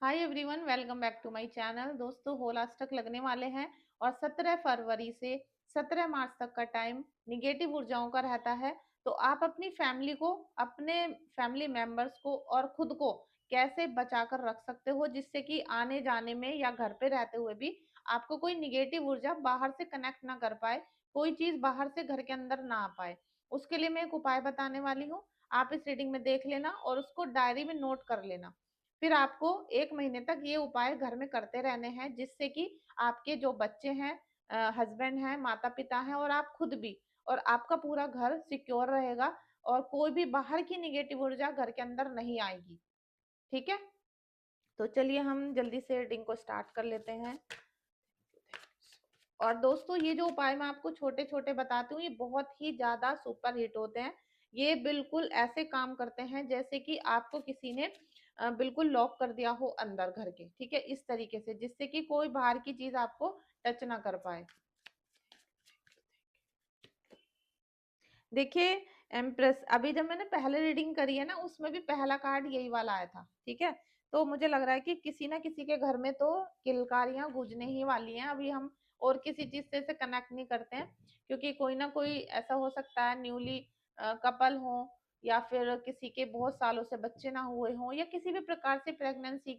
Hi everyone, welcome back to my channel. दोस्तों, होलाष्टक लगने वाले हैं और 17 फरवरी से 17 मार्च तक का टाइम निगेटिव ऊर्जाओं का रहता है। तो आप अपनी फैमिली को, अपने फैमिली मेंबर्स को और खुद को कैसे बचाकर रख सकते हो, जिससे कि आने जाने में या घर पे रहते हुए भी आपको कोई निगेटिव ऊर्जा बाहर से कनेक्ट ना कर पाए, कोई चीज बाहर से घर के अंदर ना आ पाए। उसके लिए मैं एक उपाय बताने वाली हूँ। आप इस रीडिंग में देख लेना और उसको डायरी में नोट कर लेना। फिर आपको 1 महीने तक ये उपाय घर में करते रहने हैं, जिससे कि आपके जो बच्चे हैं, हस्बैंड हैं, माता-पिता हैं और आप खुद भी, और आपका पूरा घर सिक्योर रहेगा और कोई भी बाहर की नेगेटिव ऊर्जा घर के अंदर नहीं आएगी। ठीक है? तो चलिए हम जल्दी से रीडिंग को स्टार्ट कर लेते हैं। और दोस्तों, ये जो उपाय मैं आपको छोटे-छोटे बताती हूँ, ये बहुत ही ज़्यादा सुपर हिट होते हैं। ये बिल्कुल ऐसे काम करते हैं जैसे कि आपको किसी ने बिल्कुल लॉक कर दिया हो अंदर घर के, ठीक है? इस तरीके से, जिससे कि कोई बाहर की चीज़ आपको टच ना कर पाए। देखिए, एम्प्रेस, अभी जब मैंने पहले रीडिंग करी है ना, उसमें भी पहला कार्ड यही वाला आया था, ठीक है? तो मुझे लग रहा है कि किसी ना किसी के घर में तो किलकारियां गूंजने ही वाली हैं। अभी हम और किसी चीज से कनेक्ट नहीं करते हैं, क्योंकि कोई ना कोई ऐसा हो सकता है, न्यूली कपल हो, या फिर किसी के बहुत सालों से बच्चे ना हुए हों, या किसी भी प्रकार से प्रेगनेंसी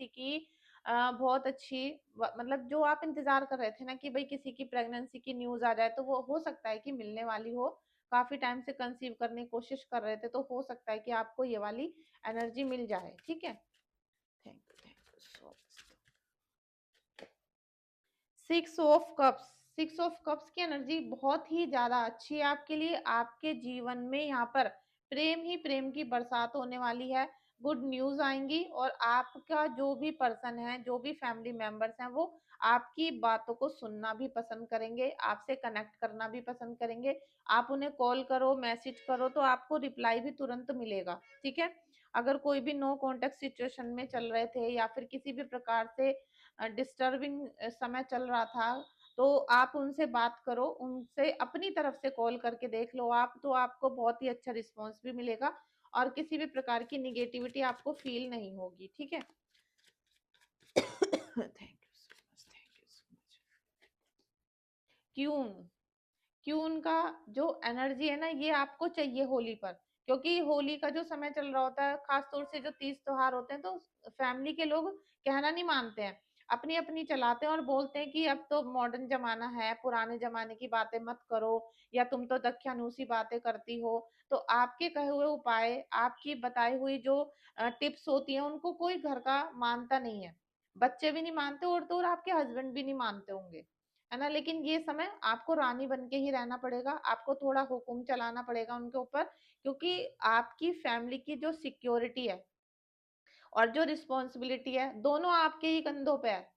की बहुत अच्छी, मतलब जो आप इंतजार कर रहे थे ना कि भाई किसी की प्रेगनेंसी की न्यूज आ जाए, तो वो हो सकता है कि मिलने वाली हो। काफी टाइम से कंसीव करने की कोशिश कर रहे थे, तो हो सकता है कि आपको ये वाली एनर्जी मिल जाए। ठीक है? Thank you so much. 6 of cups, 6 of cups की एनर्जी बहुत ही ज्यादा अच्छी है आपके लिए। आपके जीवन में यहाँ पर प्रेम ही प्रेम की बरसात होने वाली है। गुड न्यूज आएंगी और आपका जो भी पर्सन है, जो भी फैमिली मेंबर्स हैं, वो आपकी बातों को सुनना भी पसंद करेंगे, आपसे कनेक्ट करना भी पसंद करेंगे। आप उन्हें कॉल करो, मैसेज करो, तो आपको रिप्लाई भी तुरंत मिलेगा। ठीक है? अगर कोई भी नो कॉन्टेक्ट सिचुएशन में चल रहे थे, या फिर किसी भी प्रकार से डिस्टर्बिंग समय चल रहा था, तो आप उनसे बात करो, उनसे अपनी तरफ से कॉल करके देख लो आप, तो आपको बहुत ही अच्छा रिस्पॉन्स भी मिलेगा और किसी भी प्रकार की निगेटिविटी आपको फील नहीं होगी। ठीक है? Thank you so much, thank you so much. Queen, queen का जो एनर्जी है ना, ये आपको चाहिए होली पर, क्योंकि होली का जो समय चल रहा होता है, खास तौर से जो तीज त्योहार होते हैं, तो फैमिली के लोग कहना नहीं मानते हैं, अपनी अपनी चलाते हैं और बोलते हैं कि अब तो मॉडर्न जमाना है, पुराने जमाने की बातें मत करो, या तुम तो दख्यानूसी बातें करती हो। तो आपके कहे हुए उपाय, आपकी बताई हुई जो टिप्स होती हैं, उनको कोई घर का मानता नहीं है। बच्चे भी नहीं मानते और तो और आपके हस्बैंड भी नहीं मानते होंगे, है ना? लेकिन ये समय आपको रानी बन के ही रहना पड़ेगा, आपको थोड़ा हुक्म चलाना पड़ेगा उनके ऊपर, क्योंकि आपकी फैमिली की जो सिक्योरिटी है और जो रिस्पॉन्सिबिलिटी है, दोनों आपके ही कंधों पे है।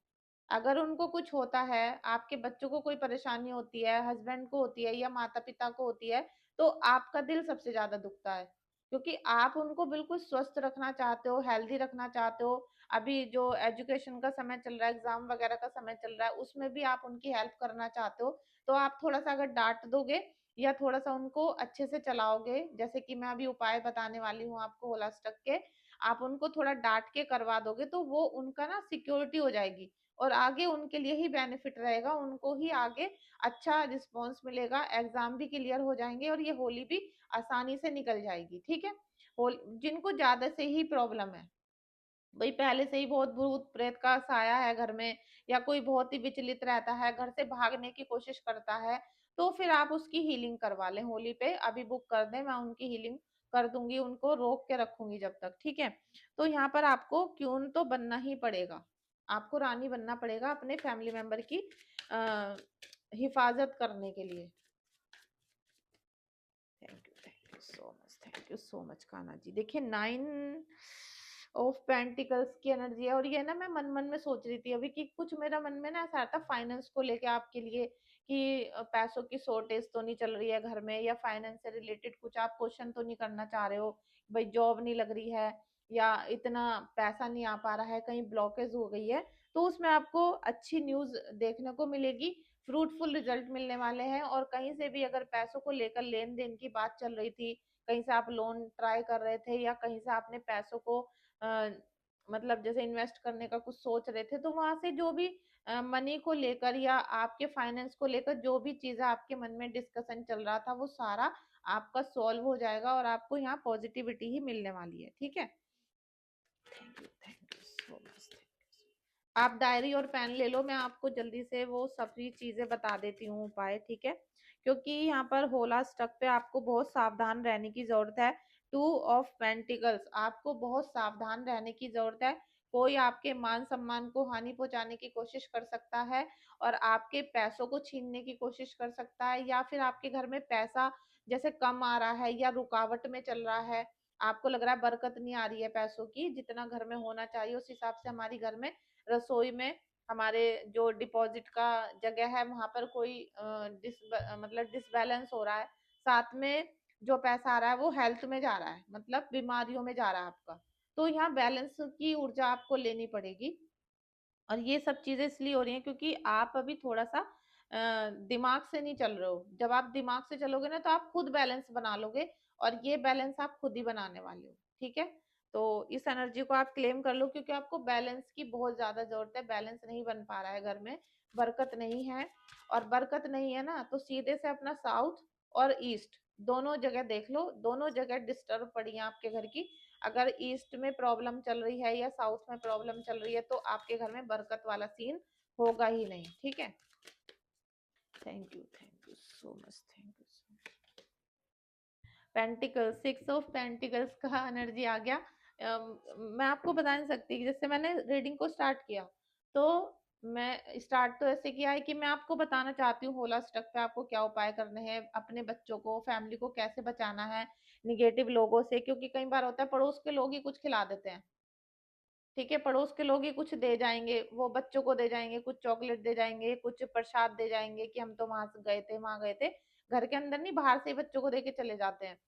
अगर उनको कुछ होता है, आपके बच्चों को कोई परेशानी होती है, हस्बैंड को होती है या माता पिता को होती है, तो आपका दिल सबसे ज्यादा दुखता है, क्योंकि आप उनको बिल्कुल स्वस्थ रखना चाहते हो, हेल्दी रखना चाहते हो। अभी जो एजुकेशन का समय चल रहा है, एग्जाम वगैरह का समय चल रहा है, उसमें भी आप उनकी हेल्प करना चाहते हो। तो आप थोड़ा सा अगर डांट दोगे या थोड़ा सा उनको अच्छे से चलाओगे, जैसे कि मैं अभी उपाय बताने वाली हूँ आपको होलास्टक के, आप उनको थोड़ा डांट के करवा दोगे, तो वो उनका ना सिक्योरिटी हो जाएगी और आगे उनके लिए ही बेनिफिट रहेगा, उनको ही आगे अच्छा रिस्पॉन्स मिलेगा, एग्जाम भी क्लियर हो जाएंगे और ये होली भी आसानी से निकल जाएगी। ठीक है? जिनको ज्यादा से ही प्रॉब्लम है, भाई पहले से ही बहुत भूत प्रेत का साया है घर में, या कोई बहुत ही विचलित रहता है, घर से भागने की कोशिश करता है, तो फिर आप उसकी हीलिंग करवा लें होली पे। अभी बुक कर दें, मैं उनकी हीलिंग कर दूंगी, उनको रोक के रखूंगी जब तक। ठीक है? तो यहाँ पर आपको क्यून तो बनना ही पड़ेगा, आपको रानी बनना पड़ेगा अपने फैमिली मेंबर की आ, हिफाजत करने के लिए। Thank you so much, thank you so much Kanha ji. देखिए, 9 ऑफ पेंटिकल्स की एनर्जी है, और ये ना मैं मन मन में सोच रही थी अभी कि कुछ मेरा मन में ना ऐसा था फाइनेंस को लेके आपके लिए, कि पैसों की शॉर्टेज तो नहीं चल रही है घर में, या फाइनेंस से रिलेटेड कुछ आप क्वेश्चन तो नहीं करना चाह रहे हो, भाई जॉब नहीं लग रही है, या इतना पैसा नहीं आ पा रहा है, कहीं ब्लॉकेज हो गई है। तो उसमें आपको अच्छी न्यूज देखने को मिलेगी, फ्रूटफुल रिजल्ट मिलने वाले हैं। और कहीं से भी अगर पैसों को लेकर लेन देन की बात चल रही थी, कहीं से आप लोन ट्राई कर रहे थे, या कहीं से आपने पैसों को मतलब जैसे इन्वेस्ट करने का कुछ सोच रहे थे, तो वहां से जो भी मनी को लेकर या आपके फाइनेंस को लेकर जो भी चीजें आपके मन में डिस्कशन चल रहा था, वो सारा आपका सॉल्व हो जाएगा और आपको यहाँ पॉजिटिविटी ही मिलने वाली है। ठीक है, थैंक यू सो मच। आप डायरी और पेन ले लो, मैं आपको जल्दी से वो सभी चीजें बता देती हूँ उपाय। ठीक है, क्योंकि यहाँ पर होला स्टक पे आपको बहुत सावधान रहने की जरूरत है। टू ऑफ पेंटिकल्स, आपको बहुत सावधान रहने की जरूरत है। कोई आपके मान सम्मान को हानि पहुंचाने की कोशिश कर सकता है और आपके पैसों को छीनने की कोशिश कर सकता है, या फिर आपके घर में पैसा जैसे कम आ रहा है या रुकावट में चल रहा है, आपको लग रहा है बरकत नहीं आ रही है पैसों की, जितना घर में होना चाहिए उस हिसाब से हमारी घर में रसोई में हमारे जो डिपॉजिट का जगह है वहां पर कोई मतलब डिसबैलेंस हो रहा है, साथ में जो पैसा आ रहा है वो हेल्थ में जा रहा है, मतलब बीमारियों में जा रहा है आपका, तो यहाँ बैलेंस की ऊर्जा आपको लेनी पड़ेगी। और ये सब चीजें इसलिए हो रही हैं क्योंकि आप अभी थोड़ा सा दिमाग से नहीं चल रहे हो। जब आप दिमाग से चलोगे ना तो आप खुद बैलेंस बना लोगे, और ये बैलेंस आप खुद ही बनाने वाले हो। ठीक है, तो इस एनर्जी को आप क्लेम कर लो, क्योंकि आपको बैलेंस की बहुत ज्यादा जरूरत है। बैलेंस नहीं बन पा रहा है घर में, बरकत नहीं है, और बरकत नहीं है ना तो सीधे से अपना साउथ और ईस्ट दोनों जगह देख लो, दोनों जगह डिस्टर्ब पड़ी है आपके घर की। अगर ईस्ट में प्रॉब्लम चल रही है या साउथ में प्रॉब्लम चल रही है तो आपके घर में बरकत वाला सीन होगा ही नहीं। ठीक है, thank you so much, thank you so much. Pentacles, six of pentacles का एनर्जी आ गया। मैं आपको बता नहीं सकती कि जैसे मैंने रीडिंग को स्टार्ट किया, तो मैं स्टार्ट तो ऐसे किया है कि मैं आपको बताना चाहती हूँ होला स्टक पे आपको क्या उपाय करने हैं, अपने बच्चों को, फैमिली को कैसे बचाना है निगेटिव लोगों से, क्योंकि कई बार होता है पड़ोस के लोग ही कुछ खिला देते हैं। ठीक है, पड़ोस के लोग ही कुछ दे जाएंगे, वो बच्चों को दे जाएंगे, कुछ चॉकलेट दे जाएंगे, कुछ प्रसाद दे जाएंगे कि हम तो वहां से गए थे, वहां गए थे। घर के अंदर नहीं, बाहर से ही बच्चों को देके चले जाते हैं।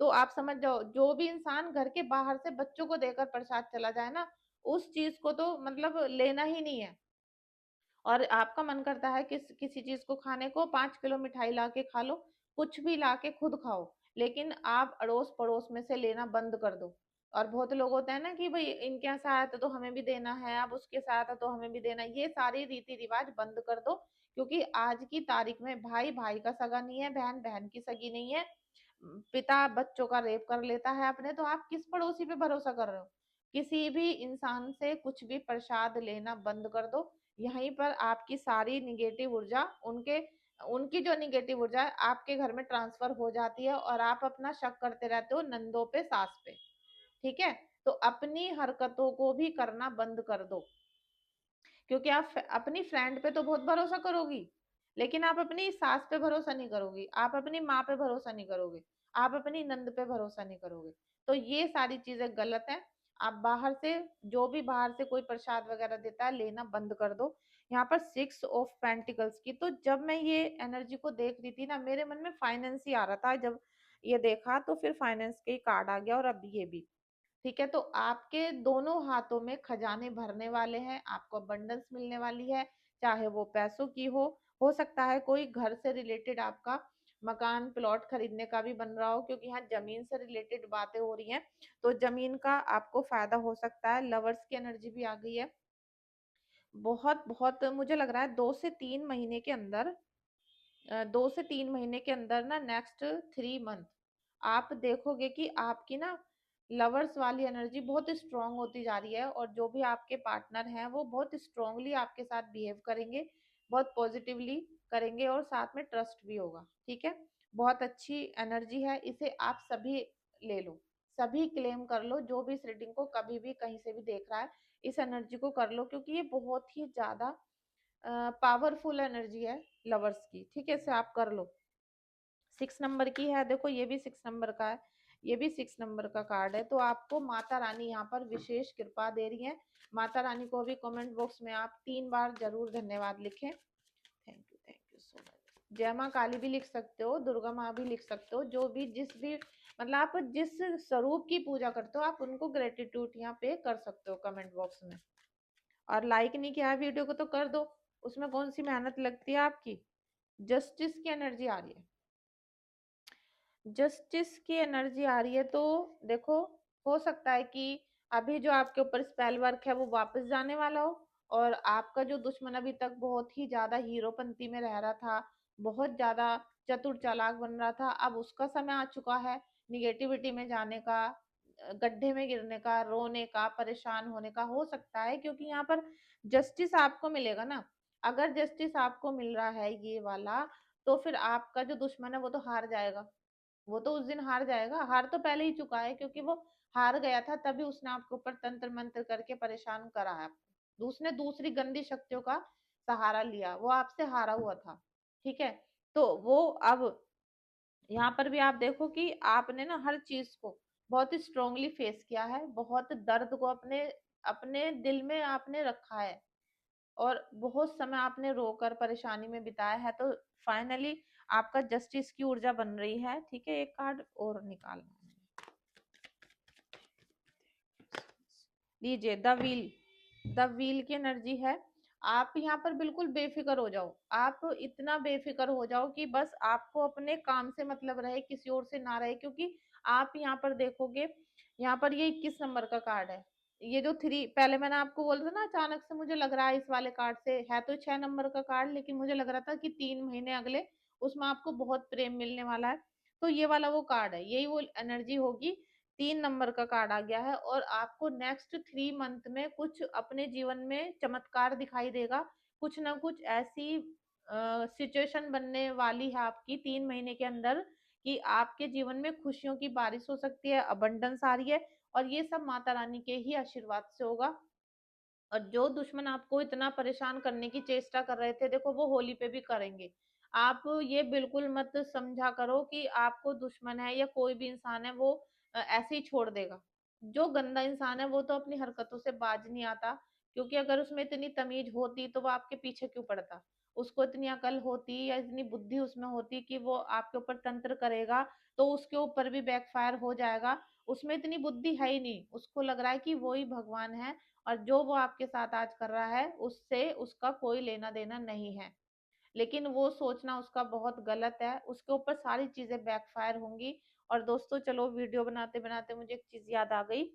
तो आप समझ जाओ, जो भी इंसान घर के बाहर से बच्चों को देकर प्रसाद चला जाए ना, उस चीज को तो मतलब लेना ही नहीं है। और आपका मन करता है किसी चीज को खाने को, 5 किलो मिठाई ला के खा लो, कुछ भी ला के खुद खाओ, लेकिन आप अड़ोस पड़ोस में से लेना बंद कर दो। और बहुत लोग होते हैं ना कि भाई इनके यहाँ से आया था तो हमें भी देना है, अब उसके साथ था तो हमें भी देना है, ये सारी रीति रिवाज बंद कर दो। क्योंकि आज की तारीख में भाई भाई का सगा नहीं है, बहन बहन की सगी नहीं है, पिता बच्चों का रेप कर लेता है अपने, तो आप किस पड़ोसी पे भरोसा कर रहे हो। किसी भी इंसान से कुछ भी प्रसाद लेना बंद कर दो। यहीं पर आपकी सारी निगेटिव ऊर्जा उनके उनकी जो निगेटिव ऊर्जा है आपके घर में ट्रांसफर हो जाती है, और आप अपना शक करते रहते हो नंदों पे, सास पे। ठीक है, तो अपनी हरकतों को भी करना बंद कर दो। क्योंकि आप अपनी फ्रेंड पे तो बहुत भरोसा करोगी, लेकिन आप अपनी सास पे भरोसा नहीं करोगी, आप अपनी माँ पे भरोसा नहीं करोगे, आप अपनी नंद पे भरोसा नहीं करोगे। तो ये सारी चीजें गलत है। आप बाहर से, जो भी बाहर से कोई प्रसाद वगैरह देता है, लेना बंद कर दो। यहाँ पर सिक्स ऑफ पेंटिकल्स की, तो जब मैं ये एनर्जी को देख रही थी ना, मेरे मन में फाइनेंस ही आ रहा था। जब ये देखा तो फिर फाइनेंस के ही कार्ड आ गया, और अब ये भी। ठीक है, तो आपके दोनों हाथों में खजाने भरने वाले हैं, आपको अबंडेंस मिलने वाली है, चाहे वो पैसों की हो सकता है कोई घर से रिलेटेड आपका मकान प्लॉट खरीदने का भी बन रहा हो, क्योंकि यहाँ जमीन से रिलेटेड बातें हो रही हैं, तो जमीन का आपको फायदा हो सकता है। लवर्स की एनर्जी भी आ गई है। बहुत बहुत मुझे लग रहा है 2 से 3 महीने के अंदर, 2 से 3 महीने के अंदर ना, नेक्स्ट 3 मंथ आप देखोगे कि आपकी ना लवर्स वाली एनर्जी बहुत स्ट्रांग होती जा रही है, और जो भी आपके पार्टनर हैं वो बहुत स्ट्रांगली आपके साथ बिहेव करेंगे, बहुत पॉजिटिवली करेंगे, और साथ में ट्रस्ट भी होगा। ठीक है, बहुत अच्छी एनर्जी है, इसे आप सभी ले लो, सभी क्लेम कर लो, जो भी इस रीडिंग को कभी भी कहीं से भी देख रहा है, इस एनर्जी को कर लो, क्योंकि ये बहुत ही ज्यादा पावरफुल एनर्जी है लवर्स की। ठीक है, इसे आप कर लो। 6 नंबर की है, देखो ये भी 6 नंबर का है, ये भी 6 नंबर का कार्ड है। तो आपको माता रानी यहाँ पर विशेष कृपा दे रही है। माता रानी को भी कमेंट बॉक्स में आप 3 बार जरूर धन्यवाद लिखें। Thank you so much. जय माँ काली भी लिख सकते हो, दुर्गा माँ भी लिख सकते हो, जो भी जिस भी मतलब आप जिस स्वरूप की पूजा करते हो, आप उनको ग्रेटिट्यूड यहाँ पे कर सकते हो कमेंट बॉक्स में। और लाइक नहीं किया वीडियो को तो कर दो, उसमें कौन सी मेहनत लगती है आपकी। जस्टिस की एनर्जी आ रही है, जस्टिस की एनर्जी आ रही है, तो देखो हो सकता है कि अभी जो आपके ऊपर स्पेल वर्क है वो वापस जाने वाला हो, और आपका जो दुश्मन अभी तक बहुत ही ज्यादा हीरोपंती में रह रहा था, बहुत ज्यादा चतुर चालाक बन रहा था, अब उसका समय आ चुका है निगेटिविटी में जाने का, गड्ढे में गिरने का, रोने का, परेशान होने का। हो सकता है क्योंकि यहाँ पर जस्टिस आपको मिलेगा ना, अगर जस्टिस आपको मिल रहा है ये वाला, तो फिर आपका जो दुश्मन है वो तो हार जाएगा, वो तो उस दिन हार जाएगा, हार तो पहले ही चुका है, क्योंकि वो हार गया था तभी उसने आपके ऊपर तंत्र मंत्र करके परेशान करा है आपको, उसने दूसरी गंदी शक्तियों का सहारा लिया, वो आपसे हारा हुआ था। ठीक है, तो वो अब यहाँ पर भी आप देखो कि आपने ना हर चीज को बहुत ही स्ट्रांगली फेस किया है, बहुत दर्द को अपने अपने दिल में आपने रखा है, और बहुत समय आपने रोकर परेशानी में बिताया है, तो फाइनली आपका जस्टिस की ऊर्जा बन रही है। ठीक है, एक कार्ड और निकालना है, लीजिए द व्हील की एनर्जी है। आप यहाँ पर बिल्कुल बेफिक्र हो जाओ, आप इतना बेफिक्र हो जाओ कि बस आपको अपने काम से मतलब रहे, किसी और से ना रहे, क्योंकि आप यहाँ पर देखोगे, यहाँ पर ये 21 नंबर का कार्ड है, ये जो थ्री पहले मैंने आपको बोला था ना, अचानक से मुझे लग रहा है इस वाले कार्ड से, है तो 6 नंबर का कार्ड, लेकिन मुझे लग रहा था कि 3 महीने अगले उसमें आपको बहुत प्रेम मिलने वाला है, तो ये वाला वो कार्ड है, यही वो एनर्जी होगी। 3 नंबर का कार्ड आ गया है, और आपको नेक्स्ट 3 मंथ में कुछ अपने जीवन में चमत्कार दिखाई देगा, कुछ ना कुछ ऐसी सिचुएशन बनने वाली है आपकी 3 महीने के अंदर, कि आपके जीवन में खुशियों की बारिश हो सकती है, अबंडेंस आ रही है, और ये सब माता रानी के ही आशीर्वाद से होगा। और जो दुश्मन आपको इतना परेशान करने की चेष्टा कर रहे थे, देखो वो होली पे भी करेंगे। आप ये बिल्कुल मत समझा करो कि आपको दुश्मन है या कोई भी इंसान है वो ऐसे ही छोड़ देगा। जो गंदा इंसान है वो तो अपनी हरकतों से बाज नहीं आता, क्योंकि अगर उसमें इतनी तमीज होती तो वो आपके पीछे क्यों पड़ता, उसको इतनी अकल होती या इतनी बुद्धि उसमें होती कि वो आपके ऊपर तंत्र करेगा, तो उसके ऊपर भी बैकफायर हो जाएगा। उसमें इतनी बुद्धि है ही नहीं, उसको लग रहा है कि वो ही भगवान है, और जो वो आपके साथ आज कर रहा है उससे उसका कोई लेना देना नहीं है। लेकिन वो सोचना उसका बहुत गलत है, उसके ऊपर सारी चीजें बैकफायर होंगी। और दोस्तों चलो, वीडियो बनाते बनाते मुझे एक चीज याद आ गई,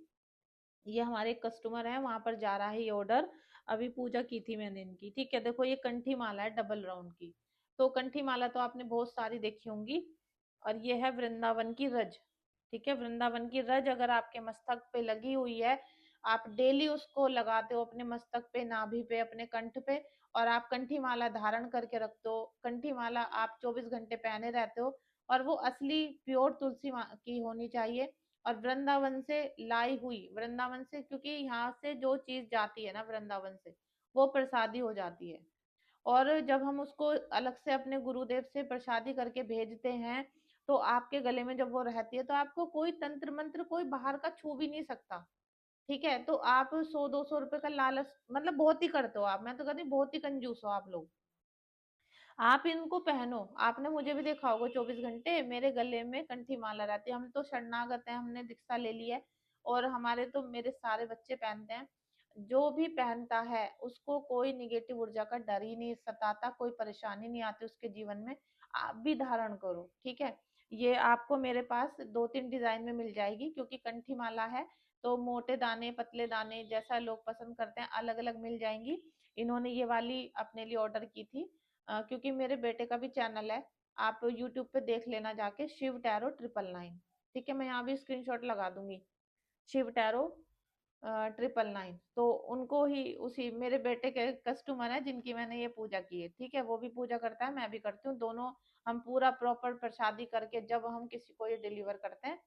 ये हमारे एक कस्टमर है, वहां पर जा रहा है ये ऑर्डर, अभी पूजा की थी मैंने इनकी। ठीक है, देखो ये कंठी माला है डबल राउंड की, तो कंठी माला तो आपने बहुत सारी देखी होंगी, और ये है वृंदावन की रज। ठीक है, वृंदावन की रज अगर आपके मस्तक पे लगी हुई है, आप डेली उसको लगाते हो अपने मस्तक पे, नाभि पे, अपने कंठ पे, और आप कंठी माला धारण करके रखते हो, कंठी माला आप 24 घंटे पहने रहते हो, और वो असली प्योर तुलसी की होनी चाहिए, और वृंदावन से लाई हुई, वृंदावन से, क्योंकि यहाँ से जो चीज जाती है ना वृंदावन से, वो प्रसादी हो जाती है। और जब हम उसको अलग से अपने गुरुदेव से प्रसादी करके भेजते हैं, तो आपके गले में जब वो रहती है, तो आपको कोई तंत्र मंत्र कोई बाहर का छू भी नहीं सकता। ठीक है, तो आप 100-200 रुपए का लालच मतलब बहुत ही करते हो आप, मैं तो कहती हूँ बहुत ही कंजूस हो आप लोग। आप इनको पहनो, आपने मुझे भी देखा होगा 24 घंटे मेरे गले में कंठी माला रहती है, हम तो शरणागत हैं, हमने दीक्षा ले ली है, और हमारे तो मेरे सारे बच्चे पहनते हैं। जो भी पहनता है उसको कोई निगेटिव ऊर्जा का डर ही नहीं सताता, कोई परेशानी नहीं आती उसके जीवन में। आप भी धारण करो, ठीक है। ये आपको मेरे पास 2-3 डिजाइन में मिल जाएगी, क्योंकि कंठी माला है, तो मोटे दाने पतले दाने जैसा लोग पसंद करते हैं अलग अलग मिल जाएंगी। इन्होंने ये वाली अपने लिए ऑर्डर की थी, क्योंकि मेरे बेटे का भी चैनल है, आप यूट्यूब पे देख लेना जाके, शिव टैरो 999। ठीक है, मैं यहाँ भी स्क्रीनशॉट लगा दूंगी, शिव टैरो 999, तो उनको ही, उसी मेरे बेटे के कस्टमर है जिनकी मैंने ये पूजा की है। ठीक है, वो भी पूजा करता है, मैं भी करती हूँ, दोनों हम पूरा प्रॉपर प्रसादी करके जब हम किसी को ये डिलीवर करते हैं,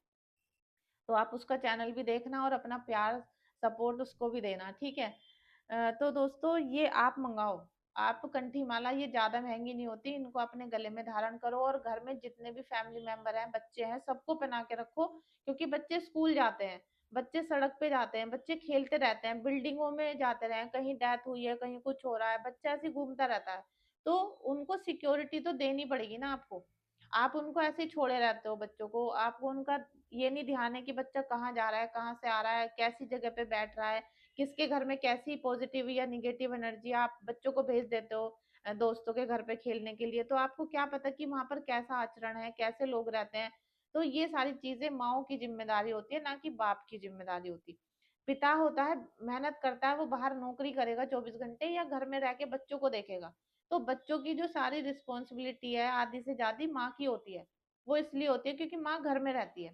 तो आप उसका चैनल भी देखना और अपना प्यार सपोर्ट उसको भी देना। ठीक है, तो दोस्तों ये आप मंगाओ, आप कंठी माला, ये ज्यादा महंगी नहीं होती, इनको अपने गले में धारण करो, और घर में जितने भी फैमिली मेंबर हैं, बच्चे हैं, सबको पहना के रखो, क्योंकि बच्चे स्कूल जाते हैं, बच्चे सड़क पे जाते हैं, बच्चे खेलते रहते हैं, बिल्डिंगों में जाते रहे, कहीं डेथ हुई है, कहीं कुछ हो रहा है, बच्चा ऐसे ही घूमता रहता है, तो उनको सिक्योरिटी तो देनी पड़ेगी ना आपको। आप उनको ऐसे ही छोड़े रहते हो बच्चों को, आपको उनका ये नहीं ध्यान है कि बच्चा कहाँ जा रहा है, कहाँ से आ रहा है, कैसी जगह पे बैठ रहा है, किसके घर में कैसी पॉजिटिव या निगेटिव एनर्जी आप बच्चों को भेज देते हो दोस्तों के घर पे खेलने के लिए, तो आपको क्या पता कि वहां पर कैसा आचरण है, कैसे लोग रहते हैं। तो ये सारी चीजें माओ की जिम्मेदारी होती है, ना कि बाप की जिम्मेदारी होती। पिता होता है, मेहनत करता है, वो बाहर नौकरी करेगा 24 घंटे या घर में रह के बच्चों को देखेगा। तो बच्चों की जो सारी रिस्पॉन्सिबिलिटी है आधी से ज्यादा माँ की होती है। वो इसलिए होती है क्योंकि माँ घर में रहती है।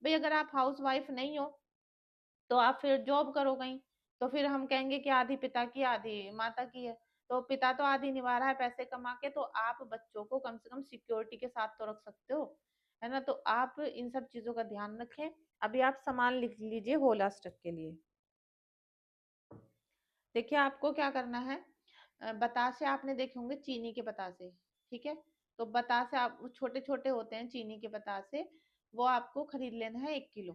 भाई अगर आप हाउस वाइफ नहीं हो तो आप फिर जॉब करो कहीं, तो फिर हम कहेंगे कि आधी पिता की आधी माता की है। तो पिता तो आधी निभा रहा है पैसे कमा के, तो आप बच्चों को कम से कम सिक्योरिटी के साथ तो रख सकते हो, है ना। तो आप इन सब चीजों का ध्यान रखें। अभी आप सामान लिख लीजिए होल अष्टक के लिए। देखिए आपको क्या करना है, बतासे आपने देखे होंगे, चीनी के बतासे, ठीक है। तो बतासे आप छोटे छोटे होते हैं चीनी के बतासे, वो आपको खरीद लेना है 1 किलो,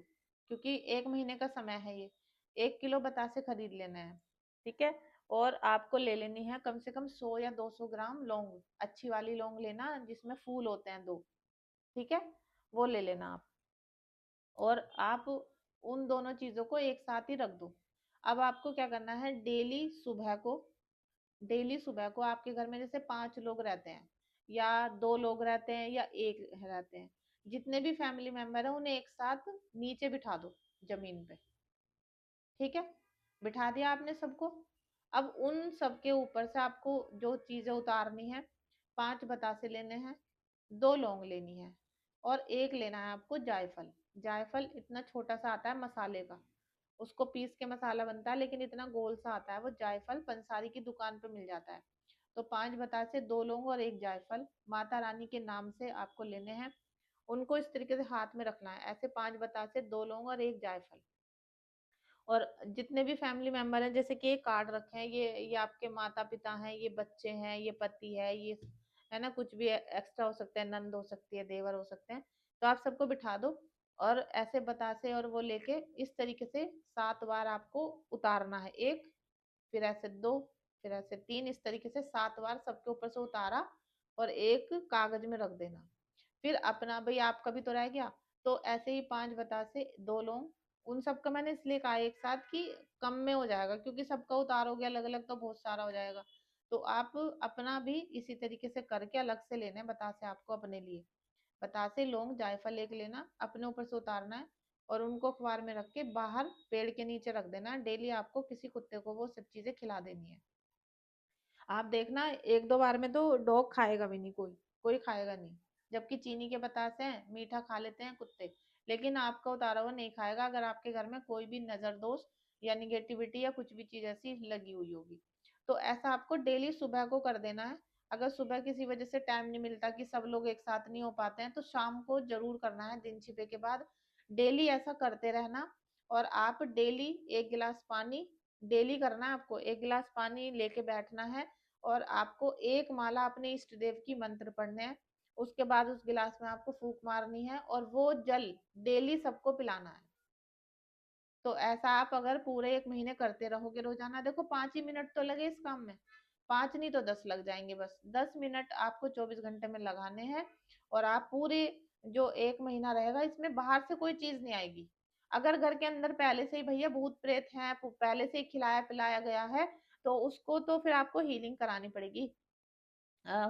क्योंकि 1 महीने का समय है ये। 1 किलो बतासे खरीद लेना है, ठीक है। और आपको ले लेनी है कम से कम 100 या 200 ग्राम लौंग, अच्छी वाली लौंग लेना जिसमें फूल होते हैं दो, ठीक है, वो ले लेना आप। और आप उन दोनों चीजों को एक साथ ही रख दो। अब आपको क्या करना है, डेली सुबह को आपके घर में जैसे 5 लोग रहते हैं या 2 लोग रहते हैं या एक रहते हैं, जितने भी फैमिली मेंबर है उन्हें एक साथ नीचे बिठा दो जमीन पे, ठीक है। बिठा दिया आपने सबको। अब उन सबके ऊपर से आपको जो चीजें उतारनी है, 5 बतासे लेने हैं, 2 लौंग लेनी है, और एक लेना है आपको जायफल। जायफल इतना छोटा सा आता है मसाले का, उसको पीस के मसाला बनता है, लेकिन इतना गोल सा आता है वो जायफल, पंसारी की दुकान पे मिल जाता है। तो 5 बतासे, 2 लौंग और एक जायफल माता रानी के नाम से आपको लेने हैं। उनको इस तरीके से हाथ में रखना है, ऐसे 5 बतासे, 2 लौंग और एक जायफल। और जितने भी फैमिली मेंबर हैं, जैसे कि ये कार्ड रखे हैं, ये आपके माता पिता हैं, ये बच्चे हैं, ये पति है, ये है ना, कुछ भी एक्स्ट्रा हो सकते हैं, नंद हो सकती है, देवर हो सकते हैं। तो आप सबको बिठा दो और ऐसे बतासे और वो लेके इस तरीके से 7 बार आपको उतारना है। एक, फिर ऐसे दो, फिर ऐसे तीन, इस तरीके से 7 बार सबके ऊपर से उतारा और एक कागज में रख देना। फिर अपना भाई आपका भी तो रह गया, तो ऐसे ही 5 बतासे, 2 लौंग, उन सबका मैंने इसलिए कहा एक साथ कि कम में हो जाएगा, क्योंकि सबका उतारोगे अलग अलग तो बहुत सारा हो जाएगा। तो आप अपना भी इसी तरीके से करके अलग से लेने हैं बतासे आपको अपने लिए। बतासे, लौंग, जायफल एक लेना, अपने ऊपर से उतारना है और उनको अखबार में रख के बाहर पेड़ के नीचे रख देना है। डेली आपको किसी कुत्ते को वो सब चीजें खिला देनी है। आप देखना 1-2 बार में तो डॉग खाएगा भी नहीं, कोई कोई खाएगा नहीं। जबकि चीनी के बतासे हैं, मीठा खा लेते हैं कुत्ते, लेकिन आपका उतारा हुआ नहीं खाएगा अगर आपके घर में कोई भी नजर दोष या निगेटिविटी या कुछ भी चीज ऐसी लगी हुई होगी। तो ऐसा आपको डेली सुबह को कर देना है। अगर सुबह किसी वजह से टाइम नहीं मिलता, कि सब लोग एक साथ नहीं हो पाते हैं, तो शाम को जरूर करना है दिन छिपे के बाद। डेली ऐसा करते रहना। और आप डेली 1 गिलास पानी, डेली करना है आपको, 1 गिलास पानी लेके बैठना है और आपको एक माला अपने इष्ट देव की मंत्र पढ़ने हैं। उसके बाद उस गिलास में आपको फूंक मारनी है और वो जल डेली सबको पिलाना है। तो ऐसा आप अगर पूरे 1 महीने करते रहोगे रोजाना, देखो 5 ही मिनट तो लगे इस काम में, 5 नहीं तो 10 लग जाएंगे, बस 10 मिनट आपको 24 घंटे में लगाने हैं। और आप पूरे जो 1 महीना रहेगा इसमें बाहर से कोई चीज नहीं आएगी। अगर घर के अंदर पहले से ही भैया भूत प्रेत हैं, पहले से ही खिलाया पिलाया गया है, तो उसको तो फिर आपको हीलिंग करानी पड़ेगी।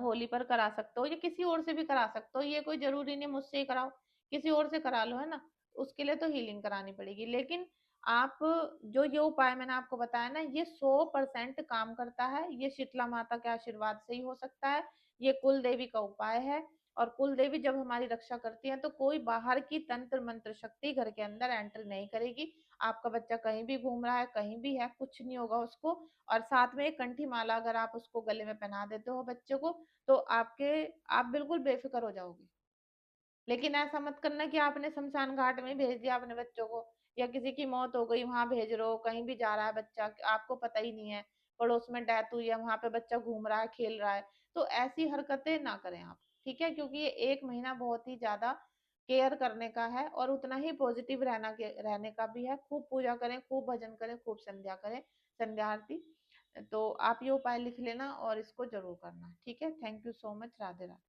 होली पर करा सकते हो या किसी और से भी करा सकते हो, ये कोई जरूरी नहीं मुझसे ही कराओ, किसी और से करा लो, है ना। उसके लिए तो हीलिंग करानी पड़ेगी, लेकिन आप जो ये उपाय मैंने आपको बताया ना, ये 100% काम करता है। ये शीतला माता के आशीर्वाद से ही हो सकता है। ये कुल देवी का उपाय है। और कुल देवी जब हमारी रक्षा करती है तो कोई बाहर की तंत्र मंत्र शक्ति घर के अंदर एंटर नहीं करेगी। आपका बच्चा कहीं भी घूम रहा है, कहीं भी है, कुछ नहीं होगा उसको। और साथ में एक कंठी माला अगर आप उसको गले में पहना देते हो बच्चे को, तो आप बिल्कुल बेफिक्र हो जाओगे। लेकिन ऐसा मत करना कि आपने शमशान घाट में भेज दिया अपने बच्चों को, या किसी की मौत हो गई वहां भेज रहे हो, कहीं भी जा रहा है बच्चा, आपको पता ही नहीं है, पड़ोस में डेथ हुई है, वहां पे बच्चा घूम रहा है, खेल रहा है। तो ऐसी हरकतें ना करें आप, ठीक है, क्योंकि ये 1 महीना बहुत ही ज्यादा केयर करने का है और उतना ही पॉजिटिव रहने का भी है। खूब पूजा करें, खूब भजन करें, खूब संध्या करें, संध्या आरती। तो आप ये उपाय लिख लेना और इसको जरूर करना, ठीक है। Thank you so much. Radhe Radhe.